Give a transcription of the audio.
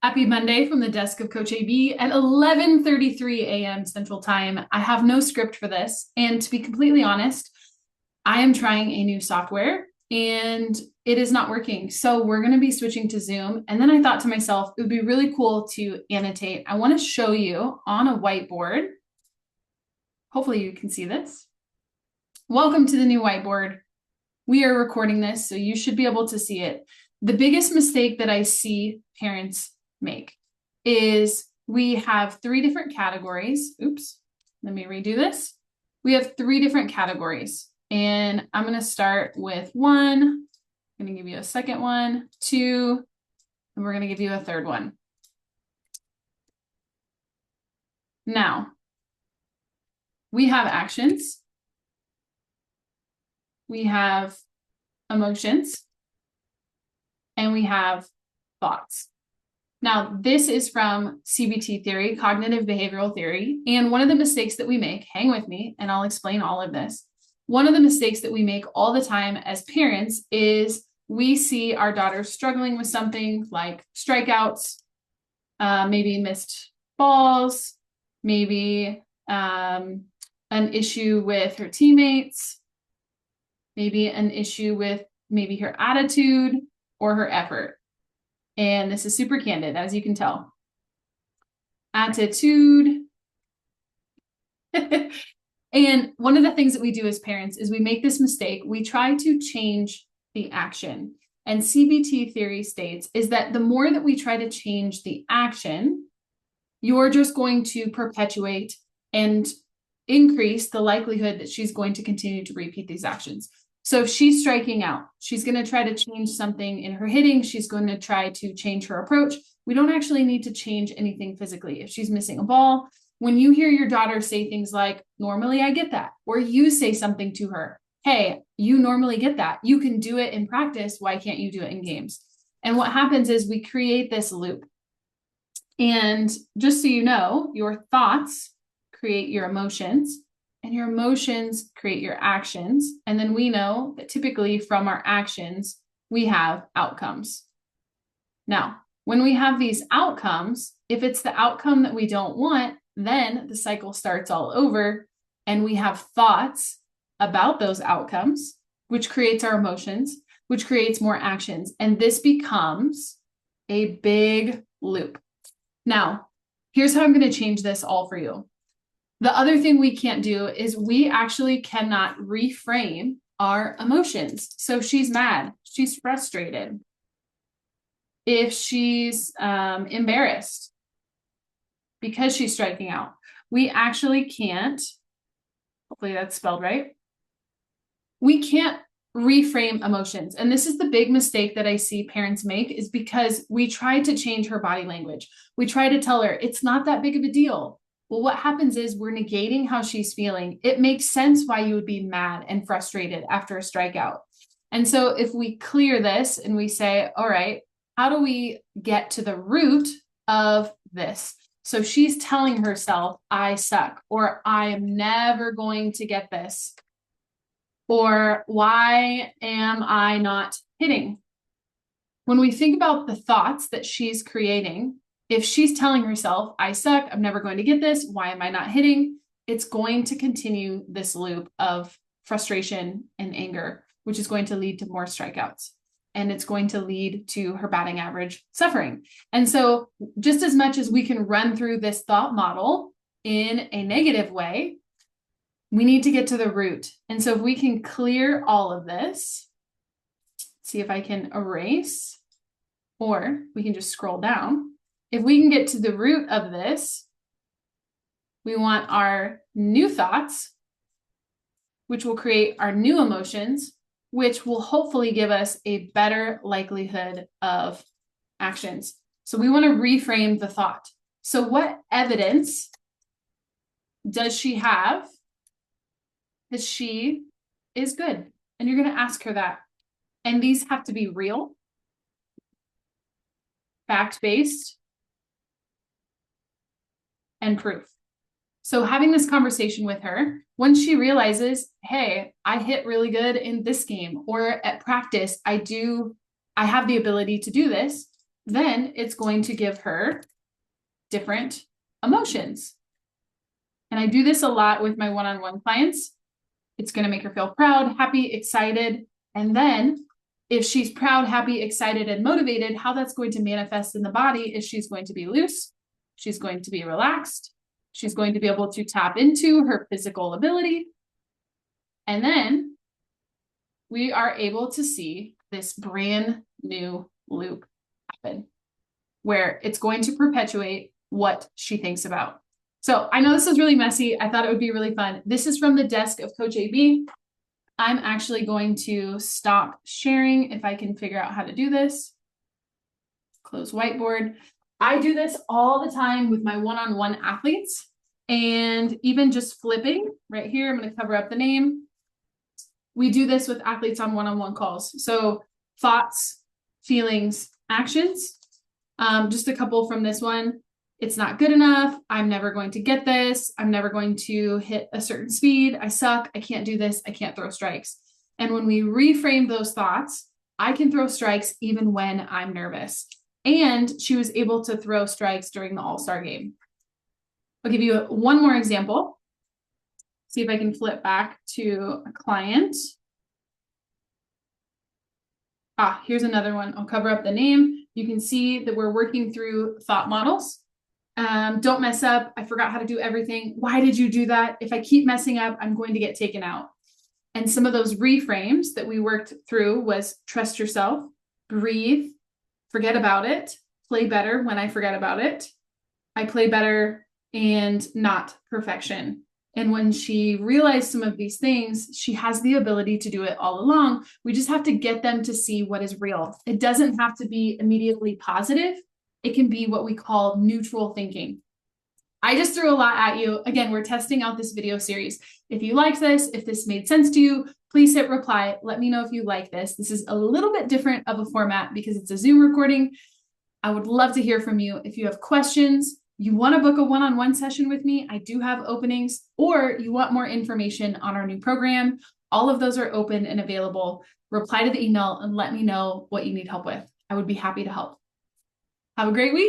Happy Monday from the desk of Coach AB at 11:33 a.m. Central Time. I have no script for this, and to be completely honest, I am trying a new software and it is not working. So we're going to be switching to Zoom. And then I thought to myself, it would be really cool to annotate. I want to show you on a whiteboard. Hopefully you can see this. Welcome to the new whiteboard. We are recording this, so you should be able to see it. The biggest mistake that I see parents make is we have three different categories. Oops, let me redo this. We have three different categories, and I'm going to start with one. I'm going to give you a second one, two, and we're going to give you a third one. Now, we have actions. We have emotions, and we have thoughts. Now, this is from CBT theory, cognitive behavioral theory. And one of the mistakes that we make, hang with me, and I'll explain all of this. One of the mistakes that we make all the time as parents is we see our daughter struggling with something like strikeouts, maybe missed balls, maybe an issue with her teammates, maybe an issue with maybe her attitude or her effort. And this is super candid, as you can tell. Attitude. And one of the things that we do as parents is we make this mistake. We try to change the action. And CBT theory states is that the more that we try to change the action, you're just going to perpetuate and increase the likelihood that she's going to continue to repeat these actions. So if she's striking out, she's going to try to change something in her hitting. She's going to try to change her approach. We don't actually need to change anything physically. If she's missing a ball, when you hear your daughter say things like, normally I get that, or you say something to her, hey, you normally get that. You can do it in practice. Why can't you do it in games? And what happens is we create this loop. And just so you know, your thoughts create your emotions, and your emotions create your actions. And then we know that typically from our actions, we have outcomes. Now, when we have these outcomes, if it's the outcome that we don't want, then the cycle starts all over and we have thoughts about those outcomes, which creates our emotions, which creates more actions. And this becomes a big loop. Now, here's how I'm going to change this all for you. The other thing we can't do is we actually cannot reframe our emotions. So she's mad, she's frustrated. If she's embarrassed because she's striking out, we actually can't, hopefully that's spelled right, we can't reframe emotions. And this is the big mistake that I see parents make is because we try to change her body language. We try to tell her it's not that big of a deal. Well, what happens is we're negating how she's feeling. It makes sense why you would be mad and frustrated after a strikeout. And so if we clear this and we say, all right, how do we get to the root of this? So she's telling herself, I suck, or I am never going to get this, or why am I not hitting? When we think about the thoughts that she's creating, if she's telling herself, I suck, I'm never going to get this, why am I not hitting? It's going to continue this loop of frustration and anger, which is going to lead to more strikeouts. And it's going to lead to her batting average suffering. And so just as much as we can run through this thought model in a negative way, we need to get to the root. And so if we can clear all of this, see if I can erase, or we can just scroll down. If we can get to the root of this, we want our new thoughts, which will create our new emotions, which will hopefully give us a better likelihood of actions. So we want to reframe the thought. So what evidence does she have that she is good? And you're going to ask her that. And these have to be real, fact-based, and proof. So having this conversation with her, when she realizes, hey, I hit really good in this game, or at practice, I have the ability to do this, then it's going to give her different emotions. And I do this a lot with my one-on-one clients. It's going to make her feel proud, happy, excited. And then if she's proud, happy, excited, and motivated, how that's going to manifest in the body is she's going to be loose. She's going to be relaxed. She's going to be able to tap into her physical ability. And then we are able to see this brand new loop happen where it's going to perpetuate what she thinks about. So I know this is really messy. I thought it would be really fun. This is from the desk of Coach AB. I'm actually going to stop sharing if I can figure out how to do this. Close whiteboard. I do this all the time with my one-on-one athletes, and even just flipping right here, I'm going to cover up the name. We do this with athletes on one-on-one calls. So thoughts, feelings, actions. Just a couple from this one. It's not good enough. I'm never going to get this. I'm never going to hit a certain speed. I suck. I can't do this. I can't throw strikes. And when we reframe those thoughts, I can throw strikes even when I'm nervous. And she was able to throw strikes during the All-Star game. I'll give you one more example. See if I can flip back to a client. Here's another one. I'll cover up the name. You can see that we're working through thought models. Don't mess up. I forgot how to do everything. Why did you do that? If I keep messing up, I'm going to get taken out. And some of those reframes that we worked through was trust yourself, breathe, forget about it, play better when I forget about it. I play better and not perfection. And when she realized some of these things, she has the ability to do it all along. We just have to get them to see what is real. It doesn't have to be immediately positive. It can be what we call neutral thinking. I just threw a lot at you. Again, we're testing out this video series. If you liked this, if this made sense to you, please hit reply. Let me know if you like this. This is a little bit different of a format because it's a Zoom recording. I would love to hear from you. If you have questions, you want to book a one-on-one session with me, I do have openings, or you want more information on our new program, all of those are open and available. Reply to the email and let me know what you need help with. I would be happy to help. Have a great week.